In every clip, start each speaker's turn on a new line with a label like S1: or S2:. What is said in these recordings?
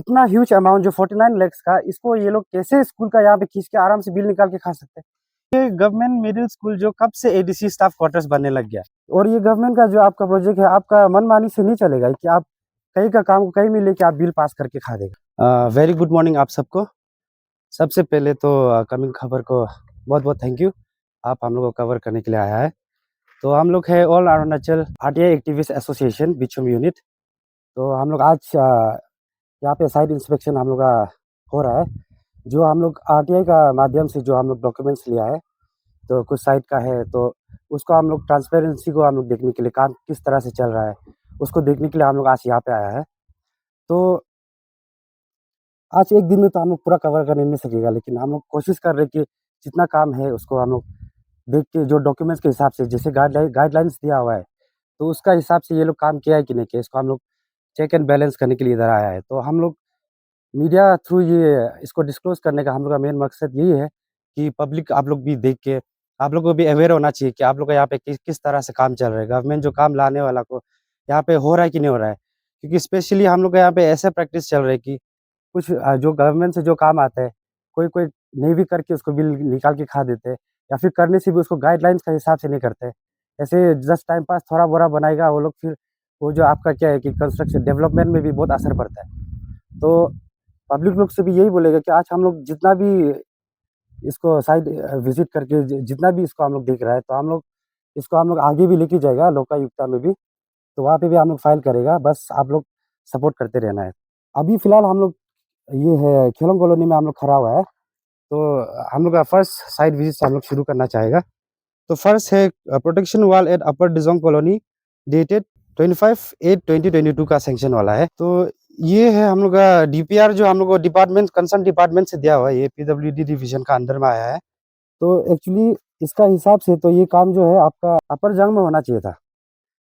S1: इतना huge amount जो 49 lakhs का, इसको ये लोग कैसे स्कूल का यहाँ पे खींच के आराम से बिल निकाल के खा सकते हैं। ये गवर्नमेंट मिडिल स्कूल जो कब से एडीसी स्टाफ क्वार्टर्स बनने लग गया, और ये गवर्नमेंट का जो आपका प्रोजेक्ट है, आपका मनमानी से नहीं चलेगा कि आप कहीं का काम को कहीं में लेके आप बिल पास करके खा देगा। वेरी गुड मॉर्निंग आप सबको। सबसे पहले तो कमिंग खबर को बहुत बहुत थैंक यू, आप हम लोग को कवर करने के लिए आया है। तो हम लोग है all Arunachal RTI activist association Bichom unit. तो हम लोग आज यहाँ पे साइट इंस्पेक्शन हम लोग का हो रहा है। जो हम लोग आरटीआई का माध्यम से जो हम लोग डॉक्यूमेंट्स लिया है, तो कुछ साइट का है, तो उसको हम लोग ट्रांसपेरेंसी को हम लोग देखने के लिए, काम किस तरह से चल रहा है उसको देखने के लिए हम लोग आज यहाँ पे आया है। तो आज एक दिन में तो हम लोग पूरा कवर करने नहीं सकेगा, लेकिन हम लोग कोशिश कर रहे हैं कि जितना काम है उसको हम लोग देख के, जो डॉक्यूमेंट्स के हिसाब से जैसे गाइडलाइंस दिया हुआ है, तो उसका हिसाब से ये लोग काम किया है कि नहीं किया, इसको हम लोग चेक एंड बैलेंस करने के लिए इधर आया है। तो हम लोग मीडिया थ्रू ये इसको डिस्क्लोज करने का हम लोग का मेन मकसद यही है कि पब्लिक आप लोग भी देख के, आप लोग को भी अवेयर होना चाहिए कि आप लोग का यहाँ पे किस तरह से काम चल रहा है, गवर्नमेंट जो काम लाने वाला को यहाँ पे हो रहा है कि नहीं हो रहा है। क्योंकि स्पेशली हम लोग का यहाँ पे ऐसे प्रैक्टिस चल रहा है कि कुछ जो गवर्नमेंट से जो काम आता है, कोई कोई नहीं भी करके उसको बिल निकाल के खा देते हैं, या फिर करने से भी उसको गाइडलाइंस के हिसाब से नहीं करते। ऐसे जस्ट टाइम पास थोड़ा बोरा बनाएगा वो लोग, फिर वो जो आपका क्या है कि कंस्ट्रक्शन डेवलपमेंट में भी बहुत असर पड़ता है। तो पब्लिक लोग से भी यही बोलेगा कि आज हम लोग जितना भी इसको साइट विजिट करके जितना भी इसको हम लोग देख रहा है, तो हम लोग इसको हम लोग आगे भी लेके जाएगा लोकायुक्ता में भी, तो वहाँ पे भी हम लोग फाइल करेगा। बस आप लोग सपोर्ट करते रहना है। अभी फ़िलहाल हम लोग ये है खेलों कॉलोनी में हम लोग खड़ा हुआ है। तो हम लोग का फर्स्ट साइट विजिट से हम लोग शुरू करना चाहेगा। तो फर्स्ट है protection wall at upper Dijong colony, dated 25/8/2022 का सेंक्शन वाला है। तो ये है हम लोग का डीपीआर, जो हम लोग को डिपार्टमेंट कंसर्न डिपार्टमेंट से दिया हुआ है, ये पीडब्ल्यूडी डिवीजन का अंदर में आया है। तो एक्चुअली इसका हिसाब से तो ये काम जो है आपका अपर जंग में होना चाहिए था,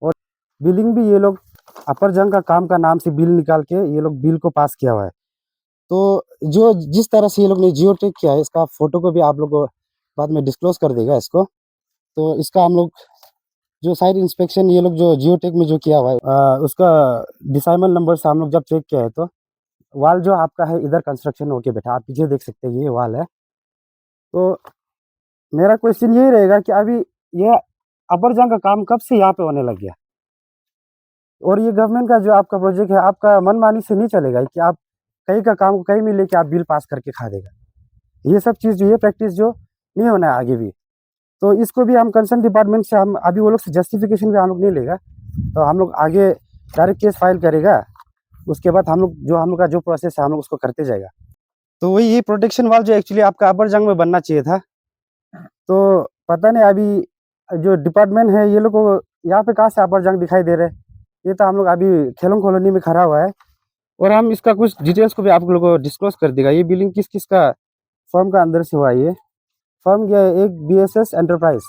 S1: और बिलिंग भी ये लोग अपर जंग का काम का नाम से बिल निकाल के ये लोग बिल को पास किया हुआ है। तो जो जिस तरह से ये लोग ने जियो टैग किया है, इसका फोटो को भी आप लोग को बाद में डिस्क्लोज कर देगा इसको। तो इसका हम लोग जो साइट इंस्पेक्शन ये लोग जो जियो टैग में जो किया हुआ है, उसका डिसाइमल नंबर से हम लोग जब चेक किया है, तो वाल जो आपका है इधर कंस्ट्रक्शन होके बैठा, आप पीछे देख सकते हैं ये वाल है। तो मेरा क्वेश्चन यही रहेगा कि अभी ये अपर जंग का काम कब से यहाँ पे होने लग गया, और ये गवर्नमेंट का जो आपका प्रोजेक्ट है, आपका मनमानी से नहीं चलेगा कि आप कहीं का काम को कहीं में लेके आप बिल पास करके खा देगा। ये सब चीज़ जो ये प्रैक्टिस जो नहीं होना है आगे भी। तो इसको भी हम कंसर्न डिपार्टमेंट से हम अभी वो लोग से जस्टिफिकेशन भी हम लोग नहीं लेगा, तो हम लोग आगे डायरेक्ट केस फाइल करेगा। उसके बाद हम लोग का जो प्रोसेस है हम लोग उसको करते जाएगा। तो वही ये प्रोटेक्शन वाल जो एक्चुअली आपका अपर जंग में बनना चाहिए था, तो पता नहीं अभी जो डिपार्टमेंट है ये लोग को यहाँ पे कहाँ से अपर जंग दिखाई दे रहे हैं। ये तो हम लोग अभी खेलों कॉलोनी में खड़ा हुआ है, और हम इसका कुछ डिटेल्स को भी आप लोगों को डिस्क्लोज कर देगा। ये बिलिंग किस किस का फर्म का अंदर से हुआ है। ये फर्म क्या है, एक बीएसएस एंटरप्राइज,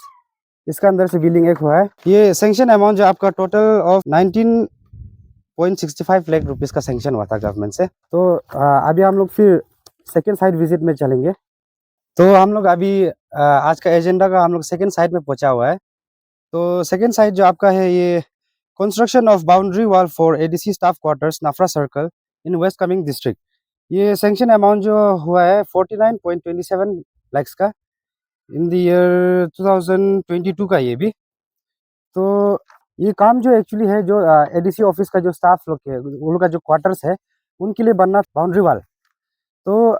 S1: इसका अंदर से बिलिंग एक हुआ है। ये सेंक्शन अमाउंट जो आपका टोटल ऑफ 19.65 लाख रुपीस का सेंक्शन हुआ था गवर्नमेंट से। तो अभी हम लोग फिर सेकेंड साइट विजिट में चलेंगे। तो हम लोग अभी आज का एजेंडा का हम लोग सेकेंड साइट में पहुंचा हुआ है। तो सेकेंड साइट जो आपका है, ये construction of boundary wall for ADC staff quarters Nafra circle in West Kameng district. ये सेंक्शन अमाउंट जो हुआ है 49.27 लाख का इन द ईयर 2022 का ये भी। तो ये काम जो एक्चुअली है, जो एडीसी ऑफिस का जो स्टाफ लोग है, उन लोग का जो क्वार्टर्स है उनके लिए बनना बाउंड्री वॉल। तो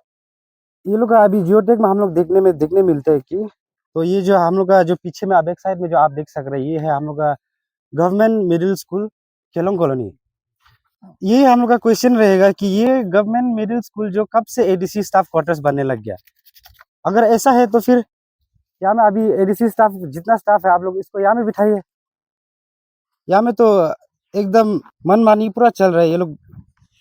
S1: ये लोग का अभी जियोटेक में हम लोग देखने मिलते हैं कि, तो ये जो हम लोग का जो पीछे में बैक साइड में जो आप देख सक रहे हैं, ये है हम लोग का government middle school Kelong colony. ये हम लोग का क्वेश्चन रहेगा कि ये गवर्नमेंट मिडिल स्कूल जो कब से एडीसी स्टाफ क्वार्टर्स बनने लग गया। अगर ऐसा है तो फिर यहाँ में अभी एडीसी स्टाफ जितना स्टाफ है आप लोग इसको यहाँ में बिठाइए। यहाँ में तो एकदम मनमानी पूरा चल रहा है। ये लोग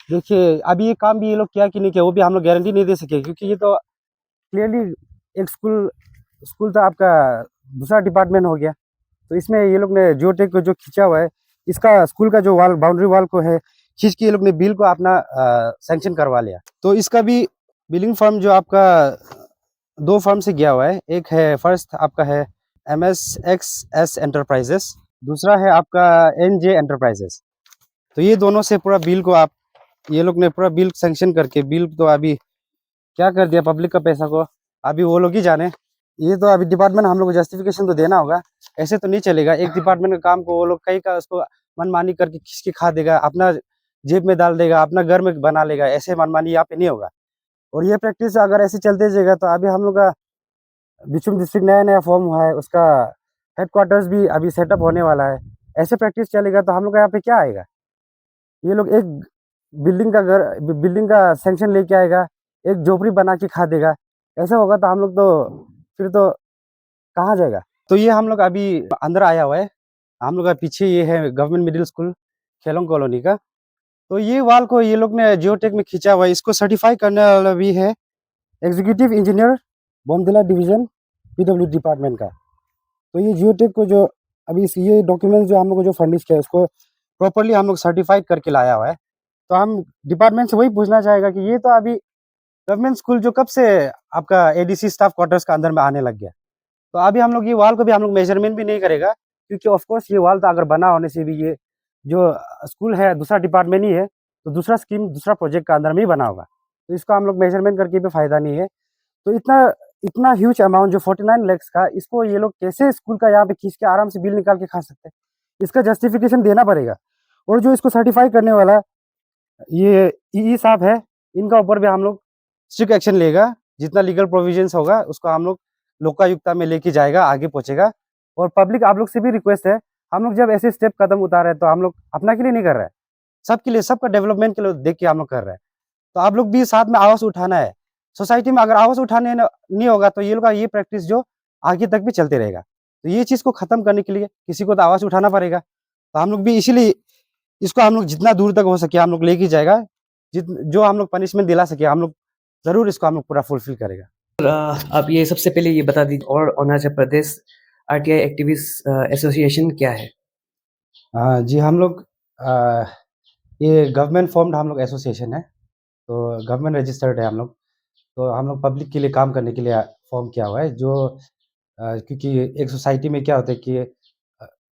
S1: देखिए अभी ये काम भी ये लोग किया कि नहीं किया वो भी हम लोग गारंटी नहीं दे सके, क्योंकि ये तो क्लियरली एक स्कूल तो आपका दूसरा डिपार्टमेंट हो गया। तो इसमें ये लोग ने जियोटेक को जो खींचा हुआ है, इसका स्कूल का जो वाल बाउंड्री वाल को है खींच के ये लोग ने बिल को अपना सैंक्शन करवा लिया। तो इसका भी बिलिंग फर्म जो आपका दो फर्म से गया हुआ है, एक है फर्स्ट आपका है MSXS एंटरप्राइजेस, दूसरा है आपका NJ एंटरप्राइजेस। तो ये दोनों से पूरा बिल को आप ये लोग ने पूरा बिल सैंक्शन करके बिल तो अभी क्या कर दिया पब्लिक का पैसा को, अभी वो लोग ही जाने। ये तो अभी डिपार्टमेंट हम लोग को जस्टिफिकेशन तो देना होगा, ऐसे तो नहीं चलेगा। एक डिपार्टमेंट का काम को वो लोग कहीं का उसको मनमानी करके खींच के खा देगा, अपना जेब में डाल देगा, अपना घर में बना लेगा, ऐसे मनमानी यहाँ पे नहीं होगा। और ये प्रैक्टिस अगर ऐसे चलते जाएगा तो अभी हम लोग का बिचुम डिस्ट्रिक्ट नया नया फॉर्म हुआ है, उसका हेडक्वार्टर्स भी अभी सेटअप होने वाला है। ऐसे प्रैक्टिस चलेगा तो हम लोग का यहाँ पे क्या आएगा? ये लोग एक बिल्डिंग का सैंक्शन लेके आएगा, एक झोपड़ी बना के खा देगा। ऐसा होगा तो हम लोग तो फिर तो कहाँ जाएगा? तो ये हम लोग अभी अंदर आया हुआ है। हम लोग का पीछे ये है गवर्नमेंट मिडिल स्कूल खेलों कॉलोनी का। तो ये वॉल को ये लोग ने जियोटेक में खींचा हुआ है, इसको सर्टिफाई करने वाला भी है executive engineer Bomdila division PW department का। तो ये जियोटेक को जो अभी ये डॉक्यूमेंट जो हम लोग को जो फर्निश किया है उसको प्रॉपरली हम लोग सर्टिफाइड करके लाया हुआ है। तो हम डिपार्टमेंट से वही पूछना चाहेगा कि ये तो अभी गवर्नमेंट स्कूल जो कब से आपका एडीसी स्टाफ क्वार्टर्स का अंदर में आने लग गया। तो अभी हम लोग ये वॉल को भी हम लोग मेजरमेंट भी नहीं करेगा, क्योंकि ऑफ कोर्स ये वॉल तो अगर बना होने से भी ये जो स्कूल है दूसरा डिपार्टमेंट ही है, तो दूसरा स्कीम दूसरा प्रोजेक्ट का अंदर में ही बना होगा। तो इसको हम लोग मेजरमेंट करके भी फायदा नहीं है। तो इतना इतना ह्यूज अमाउंट जो 49 लैक्स का, इसको ये लोग कैसे स्कूल का यहाँ पे खींच के आराम से बिल निकाल के खा सकते हैं? इसका जस्टिफिकेशन देना पड़ेगा। और जो इसको सर्टिफाई करने वाला ये ई साहब है, इनका ऊपर भी हम लोग स्ट्रिक्ट एक्शन लेगा। जितना लीगल प्रोविजंस होगा उसको हम लोग लोकायुक्ता में लेके जाएगा, आगे पहुंचेगा। और पब्लिक आप लोग से भी रिक्वेस्ट है, हम लोग जब ऐसे स्टेप कदम उतार रहे हैं तो हम लोग अपना के लिए नहीं कर रहे हैं, सबके लिए, सबका डेवलपमेंट के लिए देख के हम लोग कर रहे हैं। तो आप लोग भी साथ में आवाज उठाना है। सोसाइटी में अगर आवाज उठाने नहीं होगा तो ये लोग का ये प्रैक्टिस जो आगे तक भी चलते रहेगा। तो ये चीज को खत्म करने के लिए किसी को तो आवाज उठाना पड़ेगा। तो हम लोग भी इसीलिए इसको हम लोग जितना दूर तक हो सके हम लोग लेके जाएगा। जो हम लोग पनिशमेंट दिला सके हम लोग जरूर इसको हम लोग पूरा फुलफिल करेगा।
S2: आप ये सबसे पहले ये बता दीजिए, और Arunachal Pradesh RTI activist association क्या है?
S1: जी हम लोग ये गवर्नमेंट फॉर्म्ड हम लोग एसोसिएशन है, तो गवर्नमेंट रजिस्टर्ड है हम लोग। तो हम लोग पब्लिक के लिए काम करने के लिए फॉर्म किया हुआ है। जो क्योंकि एक सोसाइटी में क्या होता है कि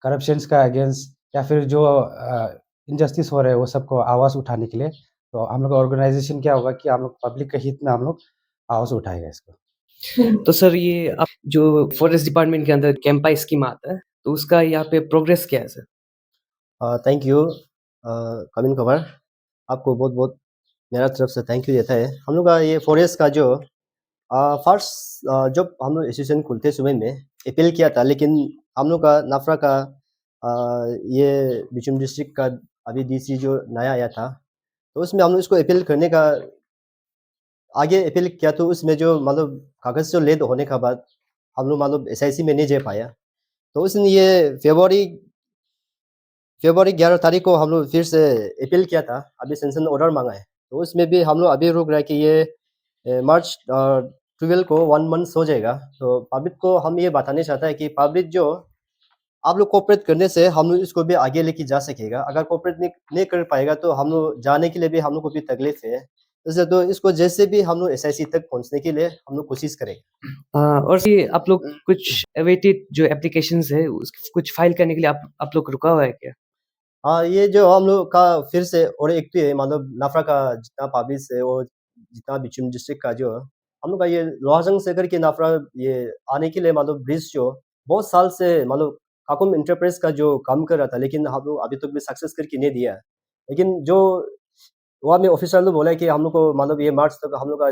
S1: करप्शंस का अगेंस्ट या फिर जो इनजस्टिस हो रहे हैं वो सबको आवाज़ उठाने के लिए, तो हम लोग का ऑर्गेनाइजेशन क्या होगा कि हम लोग पब्लिक के हित में हम लोग आवाज़ उठाएगा इसको।
S2: तो सर ये आप जो फॉरेस्ट डिपार्टमेंट के अंदर कैंपा स्कीम आता है, तो उसका यहाँ पे प्रोग्रेस क्या है sir?
S3: Thank you coming cover, आपको बहुत बहुत मेरा तरफ से थैंक यू देता है। हम लोग का ये फॉरेस्ट का जो फर्स्ट जब हम लोग एसोसिएशन खुलते सुबह में अपील किया था, लेकिन हम लोग का नाफरा का ये बिचुम डिस्ट्रिक्ट का अभी डीसी जो नया आया था, तो उसमें हम लोग इसको अपील करने का आगे अपील किया, तो उसमें जो मतलब कागज़ जो लेट होने के बाद हम लोग मतलब एसआईसी में नहीं जा पाया। तो उसने ये फरवरी 11 तारीख को हम लोग फिर से अपील किया था, अभी सेंशन ऑर्डर मांगा है। तो उसमें भी हम लोग अभी रुक रहे हैं कि ये मार्च 12 को 1 मंथ हो जाएगा। तो पब्लिक को हम ये बताना चाहता है कि पब्लिक जो आप लोग कोऑपरेट करने से हम लोग इसको भी आगे लेके जा सकेगा। अगर कोऑपरेट नहीं कर पाएगा तो हम लोग जाने के लिए भी हम लोग को भी तकलीफ है। इसलिए तो इसको जैसे भी हम लोग एसआईसी तक पहुंचने के लिए हम लोग कोशिश करेंगे।
S2: और ये आप लोग कुछ अवेटेड जो एप्लीकेशंस है कुछ फाइल करने के लिए आप लोग रुका हुआ है क्या?
S3: हाँ, ये जो हम लोग का फिर से और एक तो ये मतलब नाफरा का जितना पब्लिक है और जितना बिचुम डिस्ट्रिक्ट का जो हम लोग का ये लोहाजंग से करके नाफरा ये आने के लिए मतलब ब्रिज जो बहुत साल से मतलब काकुम इंटरप्राइज का जो काम कर रहा था, लेकिन हम लोग अभी तक भी सक्सेस करके नहीं दिया। लेकिन जो वहाँ में ऑफिसर लोग बोला कि हम लोग को मतलब ये मार्च तक हम लोग का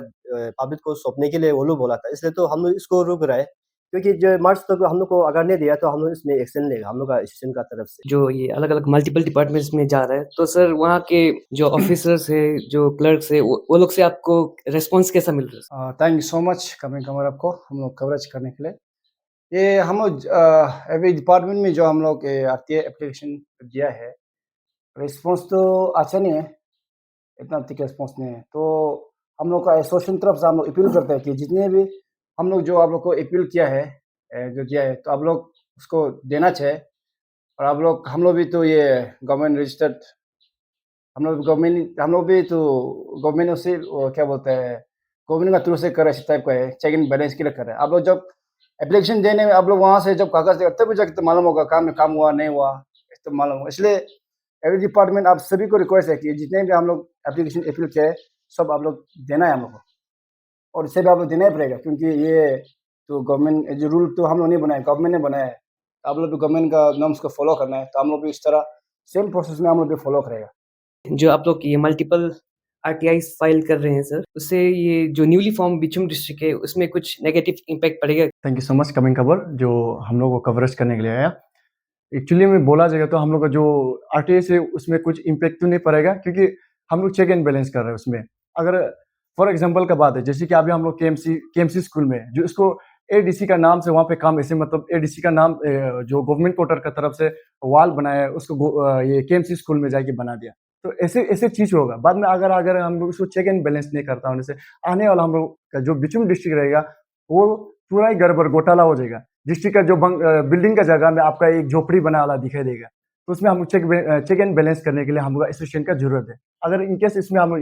S3: पब्लिक को सौंपने के लिए वो लोग बोला था, इसलिए तो हम लोग इसको रुक रहा है। क्योंकि जो मार्च तक हम लोग को अगर नहीं दिया तो हम लोग इसमें एक्शन लेगा हम लोग का एसोसिएशन का तरफ से।
S2: जो ये अलग-अलग मल्टीपल डिपार्टमेंट्स में जा रहा है, तो सर वहाँ के जो ऑफिसर्स है, जो क्लर्क्स है, वो लोग से आपको रिस्पॉन्स कैसा मिल रहा है?
S4: Thank you so much coming कमर आपको हम लोग कवरेज करने के लिए। ये हम लोग एवरी डिपार्टमेंट में जो हम लोग आरटीआई एप्लीकेशन दिया है, रिस्पॉन्स तो अच्छा नहीं है, इतना ठीक रिस्पॉन्स नहीं है। तो हम लोग का एसोसिएशन तरफ से हम लोग अपील करते हैं कि जितने भी हम लोग जो आप लोग को अपील किया है जो दिया है, तो आप लोग उसको देना चाहिए। और आप लोग हम लोग भी तो ये गवर्नमेंट रजिस्टर्ड हम लोग भी तो गवर्नमेंट से क्या बोलते हैं गवर्नमेंट का थ्रू से कर रहे इस टाइप का है, चेक एंड बैलेंस के लिए कर रहे हैं। आप लोग जब एप्लीकेशन देने में आप लोग वहाँ से जब कागज देगा तब जाके तो मालूम होगा काम में काम हुआ नहीं हुआ, तो मालूम होगा। इसलिए एवरी डिपार्टमेंट आप सभी को रिक्वेस्ट है कि जितने भी हम लोग एप्लीकेशन अपील किए हैं, सब आप लोग देना है हम लोग को, और इसे भी आप लोग देना ही पड़ेगा, क्योंकि ये तो गवर्नमेंट जो रूल तो हम लोग नहीं बनाए, गवर्नमेंट ने बनाया है। तो आप लोग भी गवर्नमेंट का नॉर्म्स को फॉलो करना है, तो हम लोग भी इस तरह सेम प्रोसेस में हम लोग भी फॉलो करेगा।
S2: जो आप लोग ये मल्टीपल आरटीआईज फाइल कर रहे हैं सर, उससे ये जो न्यूली फॉर्म बिचुम डिस्ट्रिक्ट है, उसमें कुछ नेगेटिव इम्पैक्ट पड़ेगा?
S5: Thank you so much coming खबर जो हम लोग को कवरेज करने के लिए आया। एक्चुअली में बोला जाएगा तो हम लोग का जो आरटीआई से उसमें कुछ इम्पैक्ट तो नहीं पड़ेगा, क्योंकि हम लोग चेक एंड बैलेंस कर रहे हैं उसमें। अगर फॉर एग्जांपल का बात है, जैसे कि अभी हम लोग केएमसी स्कूल में जो इसको एडीसी का नाम से वहाँ पे काम, ऐसे मतलब एडीसी का नाम जो गवर्नमेंट क्वार्टर का तरफ से वाल बनाया है, उसको ये केएमसी स्कूल में जाके बना दिया। तो ऐसे ऐसे चीज होगा बाद में, अगर हम लोग उसको चेक एंड बैलेंस नहीं करता होने से आने वाला हम लोग का जो बिचुम डिस्ट्रिक्ट रहेगा वो पूरा ही गड़बड़ घोटाला हो जाएगा। डिस्ट्रिक्ट का जो बिल्डिंग का जगह में आपका एक झोपड़ी बना वाला दिखाई देगा, तो उसमें हम चेक एंड बैलेंस करने के लिए हम लोग एसोसिएशन का जरूरत है। अगर इनकेस इसमें हम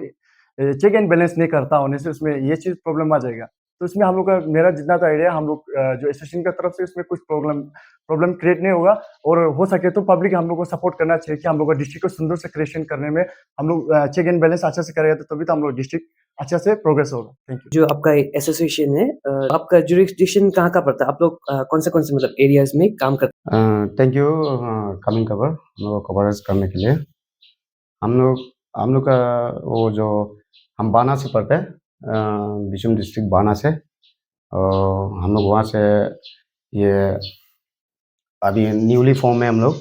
S5: चेक एंड बैलेंस नहीं करता होने से उसमें ये चीज प्रॉब्लम आ जाएगा। तो इसमें हम लोग का, मेरा जितना तो आइडिया, हम लोग जो एसोसिएशन का तरफ से इसमें कुछ प्रॉब्लम क्रिएट नहीं होगा, और हो सके तो पब्लिक हम लोग को सपोर्ट करना चाहिए कि हम लोग का डिस्ट्रिक्ट को सुंदर से क्रिएशन करने में हम लोग चेक एंड बैलेंस अच्छा से करेगा, तो तभी तो हम लोग डिस्ट्रिक्ट अच्छा से प्रोग्रेस होगा। Thank you.
S2: जो आपका एसोसिएशन है, आपका जुरिस्डिक्शन कहाँ का पड़ता है? आप लोग कौन से मतलब एरियाज में काम करते
S1: थैंक यू कमिंग खबर हम लोग को कवरेज करने के लिए। हम लोग का वो जो हम बाना से पढ़ते हैं, बिचुम डिस्ट्रिक्ट बाना से, और हम लोग वहाँ से ये अभी न्यूली फॉर्म है हम लोग।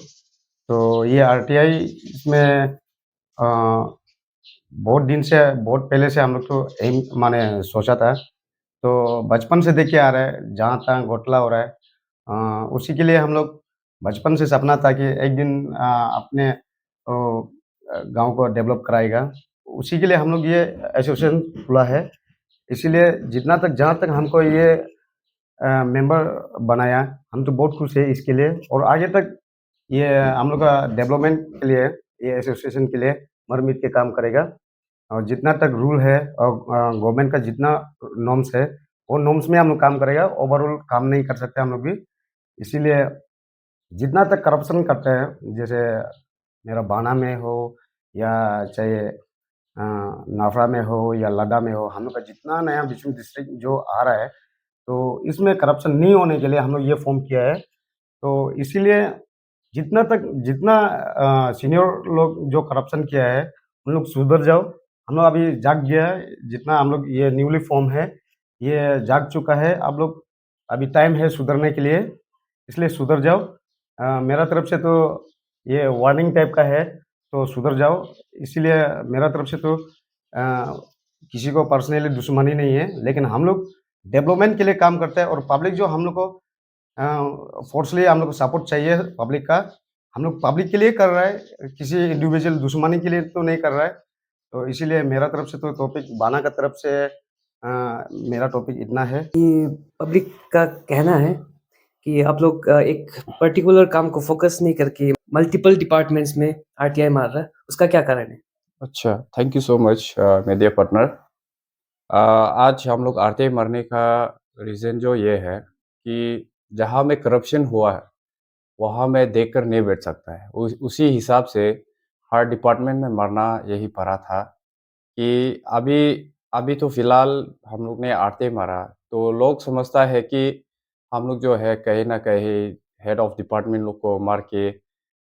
S1: तो ये आरटीआई इसमें बहुत पहले से हम लोग तो एम माने सोचा था, तो बचपन से देख के आ रहा है जहाँ तहाँ घोटाला हो रहा है। उसी के लिए हम लोग बचपन से सपना था कि एक दिन अपने गांव को डेवलप कराएगा। उसी के लिए हम लोग ये एसोसिएशन खुला है। इसीलिए जितना तक जहाँ तक हमको ये मेंबर बनाया, हम तो बहुत खुश है इसके लिए, और आगे तक ये हम लोग का डेवलपमेंट के लिए ये एसोसिएशन के लिए मर मिट के काम करेगा। और जितना तक रूल है और गवर्नमेंट का जितना नॉर्म्स है वो नॉर्म्स में हम लोग काम करेगा। ओवरऑल काम नहीं कर सकते हम लोग भी। इसीलिए जितना तक करप्शन करते हैं, जैसे मेरा बाना में हो या चाहे नाफड़ा में हो या लद्दा में हो, हम लोग का जितना नया बिचुम डिस्ट्रिक्ट जो आ रहा है, तो इसमें करप्शन नहीं होने के लिए हम लोग ये फॉर्म किया है। तो इसीलिए जितना सीनियर लोग जो करप्शन किया है उन लोग सुधर जाओ। हम लोग अभी जाग गया है, जितना हम लोग ये न्यूली फॉर्म है ये जाग चुका है। आप लोग अभी टाइम है सुधरने के लिए, इसलिए सुधर जाओ। मेरा तरफ से तो ये वार्निंग टाइप का है, तो सुधर जाओ। इसीलिए मेरा तरफ से तो किसी को पर्सनली दुश्मनी नहीं है, लेकिन हम लोग डेवलपमेंट के लिए काम करते हैं। और पब्लिक जो हम लोग को फोर्सली हम लोग को सपोर्ट चाहिए पब्लिक का, हम लोग पब्लिक के लिए कर रहा है, किसी इंडिविजुअल दुश्मनी के लिए तो नहीं कर रहा है। तो इसीलिए मेरा तरफ से तो टॉपिक बाना का तरफ से मेरा टॉपिक इतना है।
S2: पब्लिक का कहना है कि आप लोग एक पर्टिकुलर काम को फोकस नहीं करके मल्टीपल डिपार्टमेंट्स में आरटीआई मार रहा है, उसका क्या कारण है?
S6: अच्छा, thank you so much media partner. आज हम लोग आरटीआई मारने का रीज़न जो ये है कि जहाँ में करप्शन हुआ है वहाँ में देखकर नहीं बैठ सकता है। उसी हिसाब से हर डिपार्टमेंट में मरना यही पड़ा था कि अभी अभी तो फ़िलहाल हम लोग ने आरटीआई मारा, तो लोग समझता है कि हम लोग जो है कहीं न कहीं हेड ऑफ डिपार्टमेंट लोग को मार के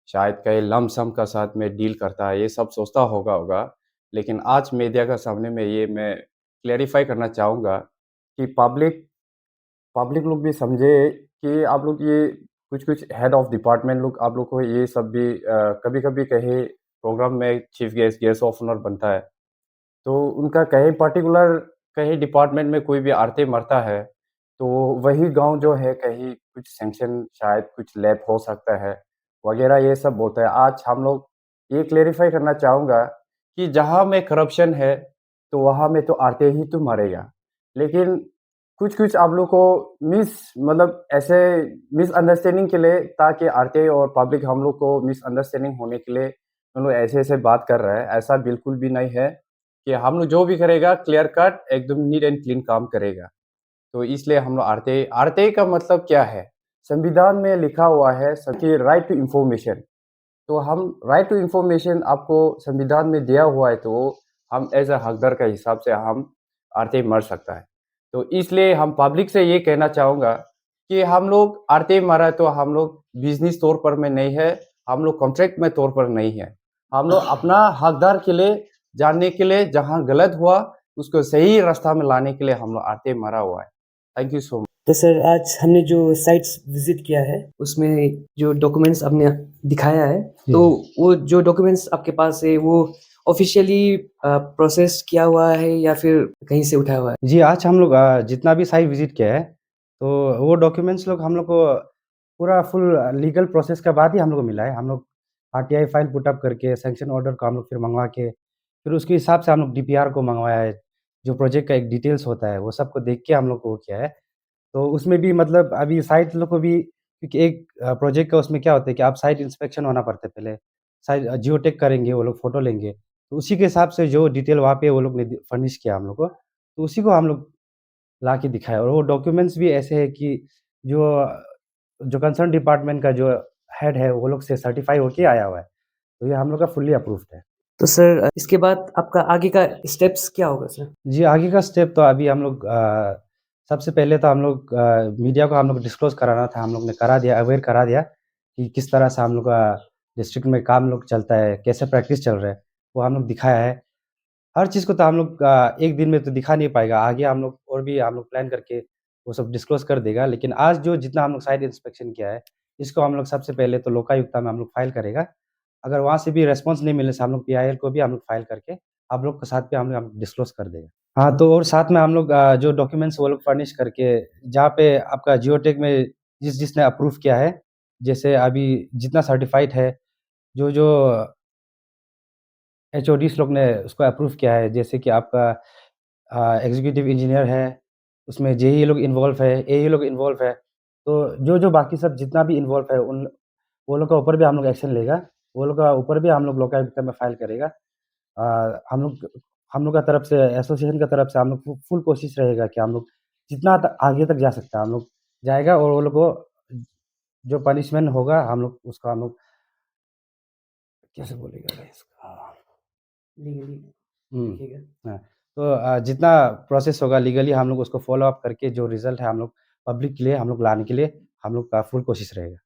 S6: शायद कहीं लम सम का साथ में डील करता है, ये सब सोचता होगा। लेकिन आज मीडिया का सामने में ये मैं क्लैरिफ़ाई करना चाहूँगा कि पब्लिक लोग भी समझे कि आप लोग ये कुछ हेड ऑफ डिपार्टमेंट लोग आप लोग को ये सब भी कभी-कभी कहीं प्रोग्राम में चीफ गेस्ट ऑफ ऑनर बनता है। तो उनका कहीं पर्टिकुलर कहीं डिपार्टमेंट में कोई भी आरती मरता है, तो वही गाँव जो है कहीं कुछ सैंक्शन शायद कुछ लैब हो सकता है, वगैरह ये सब बोलता है। आज हम लोग ये क्लैरिफ़ाई करना चाहूँगा कि जहाँ में करप्शन है, तो वहाँ में तो आरती ही तो मरेगा। लेकिन कुछ आप लोग को मतलब ऐसे मिसअंडरस्टैंडिंग के लिए, ताकि आरटीआई और पब्लिक हम लोग को मिसअंडरस्टैंडिंग होने के लिए हम लोग ऐसे-ऐसे बात कर रहे हैं, ऐसा बिल्कुल भी नहीं है कि हम लोग जो भी करेगा क्लियर कट एकदम नीट एंड क्लीन काम करेगा। तो इसलिए हम लोग आरटीआई का मतलब क्या है? संविधान में लिखा हुआ है सबकी राइट टू इन्फॉर्मेशन। तो हम राइट टू इन्फॉर्मेशन आपको संविधान में दिया हुआ है, तो हम एज अ हकदार का हिसाब से हम आरटीआई मर सकता है। तो इसलिए हम पब्लिक से ये कहना चाहूँगा कि हम लोग आरटीआई मरा है तो हम लोग बिजनेस तौर पर में नहीं है, हम लोग कॉन्ट्रैक्ट में तौर पर नहीं है। हम लोग अपना हकदार के लिए जानने के लिए, जहाँ गलत हुआ उसको सही रास्ता में लाने के लिए हम लोग आरटीआई मरा हुआ है। Thank you so much.
S2: तो सर आज हमने जो साइट्स विजिट किया है उसमें जो डॉक्यूमेंट्स आपने दिखाया है, तो वो जो डॉक्यूमेंट्स आपके पास है वो ऑफिशियली प्रोसेस किया हुआ है या फिर कहीं से उठाया हुआ है?
S1: जी, आज हम लोग जितना भी साइट विज़िट किया है, तो वो डॉक्यूमेंट्स लोग हम लोग को पूरा फुल लीगल प्रोसेस के बाद ही हम लोग को मिला है। हम लोग आरटीआई फाइल पुट अप करके सैंक्शन ऑर्डर को हम लोग फिर मँगवा के, फिर उसके हिसाब से हम लोग डीपीआर को मँगवाया है। जो प्रोजेक्ट का एक डिटेल्स होता है, वो सबको देख के हम लोग को वो किया है। तो उसमें भी मतलब अभी साइट लोग को भी, क्योंकि एक प्रोजेक्ट का उसमें क्या होता है कि आप साइट इंस्पेक्शन होना पड़ता है पहले। साइट जियोटेक करेंगे, वो लोग फ़ोटो लेंगे। तो उसी के हिसाब से जो डिटेल वहाँ पे वो लोग ने फर्निश किया हम लोग को, तो उसी को हम लोग ला के दिखाया। और वो डॉक्यूमेंट्स भी ऐसे हैं कि जो जो कंसर्न डिपार्टमेंट का जो हेड है, वो लोग से सर्टिफ़ाई होके आया हुआ है। तो ये हम लोग का फुल्ली अप्रूव्ड है।
S2: तो सर इसके बाद आपका आगे का स्टेप्स क्या होगा सर?
S1: जी, आगे का स्टेप तो अभी हम लोग सबसे पहले तो हम लोग मीडिया को हम लोग डिस्क्लोज़ कराना था, हम लोग ने करा दिया, अवेयर करा दिया कि किस तरह से हम लोग का डिस्ट्रिक्ट में काम लोग चलता है, कैसे प्रैक्टिस चल रहा है, वो हम लोग दिखाया है। हर चीज़ को तो हम लोग एक दिन में तो दिखा नहीं पाएगा, आगे हम लोग और भी हम लोग प्लान करके वो सब डिस्क्लोज़ कर देगा। लेकिन आज जो जितना हम लोग साइट इंस्पेक्शन किया है, इसको हम लोग सबसे पहले तो लोकायुक्ता में हम लोग फाइल करेगा। अगर वहाँ से भी रिस्पॉन्स नहीं मिलने से हम लोग पीआईएल को भी हम लोग फाइल करके आप लोग के साथ पे हम लोग डिस्क्लोज़ कर देंगे। हाँ, तो और साथ में हम लोग जो डॉक्यूमेंट्स वो लोग फर्निश करके, जहाँ पे आपका जियोटेक में जिसने अप्रूव किया है, जैसे अभी जितना सर्टिफ़ाइड है, जो एचओडीज़ लोग ने उसको अप्रूव किया है, जैसे कि आपका एग्ज़ीक्यूटिव इंजीनियर है, उसमें जेईई लोग इन्वॉल्व है, एई लोग इन्वॉल्व है। तो जो बाकी सब जितना भी इन्वॉल्व है, उन वो लोग के ऊपर भी हम लोग एक्शन लेगा। वो लोग का ऊपर भी हम लोग लोकायुक्त में फाइल करेगा। हम लोग का तरफ से, एसोसिएशन की तरफ से हम लोग फुल कोशिश रहेगा कि हम लोग जितना आगे तक जा सकते हैं हम लोग जाएगा, और वो लोग को जो पनिशमेंट होगा हम लोग उसका हम लोग कैसे बोलेगा भाई इसका।
S2: लीगली
S1: हुँ।
S2: देखिएगा।
S1: हाँ, तो जितना प्रोसेस होगा लीगली हम लोग उसको फ़ॉलो अप करके जो रिज़ल्ट है हम लोग पब्लिक के लिए हम लोग लाने के लिए हम लोग का फुल कोशिश रहेगा।